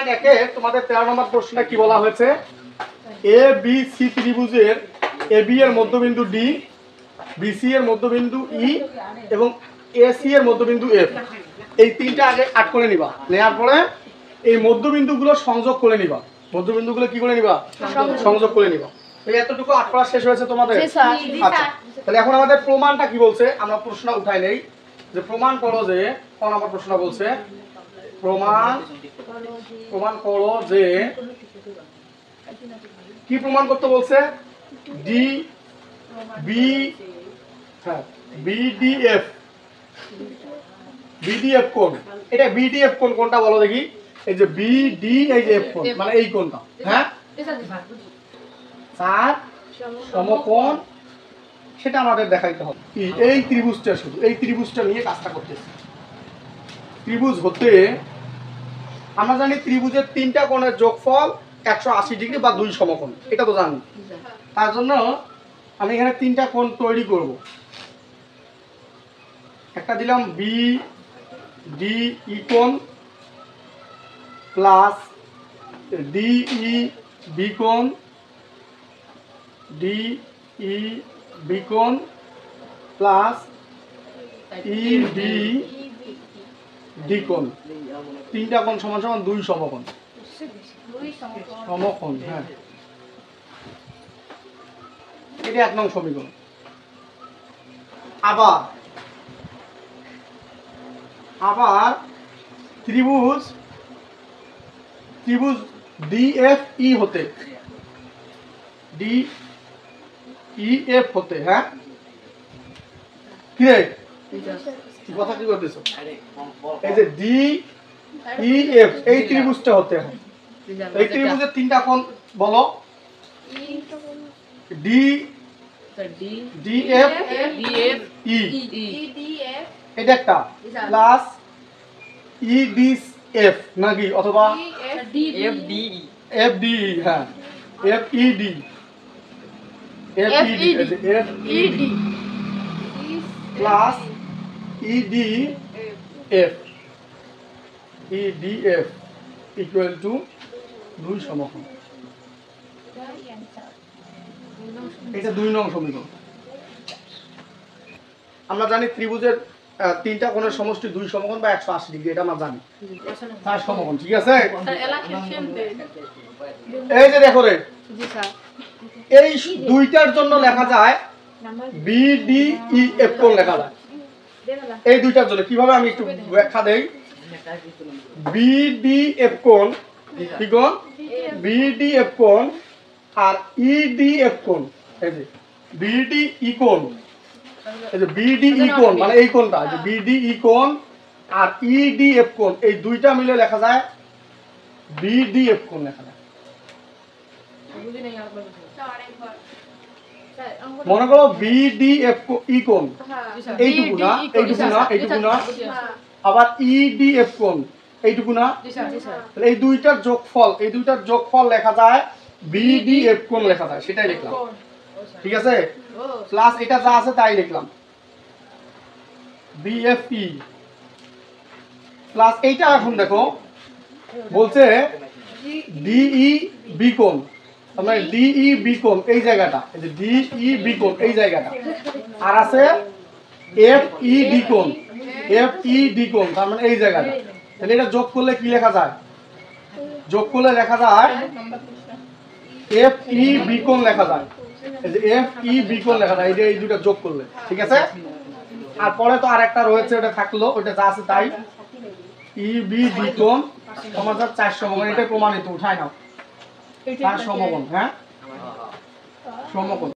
9.1 এ তোমাদের 13 নম্বর প্রশ্নে কি বলা হয়েছে? এ বি সি ত্রিভুজের এ বি এর মধ্যবিন্দু ডি, বি সি এর মধ্যবিন্দু ই এবং এ সি এর মধ্যবিন্দু এফ, এই তিনটা আগে আট করে নিবা। নেওয়ার পরে এই মধ্যবিন্দুগুলো সংযোগ করে নিবা। মধ্যবিন্দুগুলো কি করে নিবা? সংযোগ করে নিবা। এই এতটুকু আট করা শেষ হয়েছে তোমাদের? আচ্ছা, তাহলে এখন আমাদের প্রমাণটা কি বলছে? আমরা প্রশ্ন উঠাই নেই যে প্রমাণ করো যে, কোন আমার প্রশ্ন বলছে প্রমাণ করো যে, কি প্রমাণ করতে বলছে? ডি বি, হ্যাঁ, বিডিএফ, বিডিএফ কোণ। এটা বিডিএফ কোণ কোনটা বলো দেখি? এই যে বিডি, এই যে এফ কোণ, মানে এই কোণটা, হ্যাঁ, স্যার সমকোণ, সেটা আমাদের দেখাইতে হবে। এই ত্রিভুজটা, শুধু এই ত্রিভুজটা নিয়ে কাজটা করতেছি। ত্রিভুজ হতে আমরা জানি ত্রিভুজের তিনটা কোণের যোগফল 180 ডিগ্রি বা 2 সমকোণ, এটা তো জানি। তার জন্য আমি এখানে তিনটা কোণ তৈরি করব। একটা দিলাম বি ডি ই কোণ প্লাস ডি ই বি কোণ, ডি ই বি কোণ প্লাস ই ডি ডি কোণ। তিনটা কোণ সমান সমান 2 সমকোণ। সমকোণ, হ্যাঁ, এটা 1 নং সমীকরণ। আবার ত্রিভুজ ডিএফই হতে, ডিইএফ হতে, হ্যাঁ, কি রে কথা কি করতেছো? এই যে ডিইএফ, এই ত্রিভুজটা হতে, এই ত্রিভুজের তিনটা কোণ বলো? ডি ডিএফ ই, এটা একটা, প্লাস ইডিএফ নাকি, অথবা এফডি, হ্যাঁ, FED, FED plus EDF, EDF equal to 2 সমকোণ। এটা 2 নং সমীকরণ। আমরা জানি ত্রিভুজের তিনটা কোণের সমষ্টি 2 সমকোণ বা 180 ডিগ্রি, এটা আমরা জানি। 4 সমকোণ, ঠিক আছে? এই যে দেখো রে, এই দুইটার জন্য লেখা যায় বিডিইএফ কোণ লেখা যায়। এই দুইটার জন্য কিভাবে আমি একটু ব্যাখ্যা দেই। বিডিএফ কোণ, কি কোণ? বিডিএফ কোণ আর ইডিএফ কোণ। এই যে বিডিই কোণ, এই যে বিডিই কোণ মানে এই কোণটা, যে বিডিই কোণ আর ইডিএফ কোণ, এই দুইটা মিলে লেখা যায় বিডিএফ কোণ লেখা যায়। মনে করো বিডিএফ ই কোণ এইটুকু না, এইটুকু না, এইটুকু না, আবার ইডিএফ কোণ এইটুকু না, তাহলে এই দুইটার যোগফল, এই দুইটার যোগফল লেখা যায় বিডিএফ কোণ লেখা যায়, সেটাই লিখলাম, ঠিক আছে? প্লাস এটা যা আছে তাই লিখলাম, বিএফই প্লাস এইটা। এখন দেখো বলছে ডিই বি কোণ, আমরা ডিই বি কোণ এই জায়গাটা, এই যে ডিই বি কোণ এই জায়গাটা, আর আছে এফই কোণ, এফই কোণ, তার মানে এই জায়গাটা। তাহলে এটা যোগ করলে কি লেখা যায়? যোগ করলে লেখা যায় এফই বি কোণ লেখা যায়, এই যে এফই বি কোণ লেখা যায়, এই যে এই দুটো যোগ করলে, ঠিক আছে? আর পরে তো আরেকটা রয়েছে, ওটা থাকলো, ওটা যা আছে তাই। ইবি বি কোণ সমান্তরাল 4 সমকোণ, এটা প্রমাণিত, উঠাই নাও, 4 সমকোণ, হ্যাঁ, সমকোণ।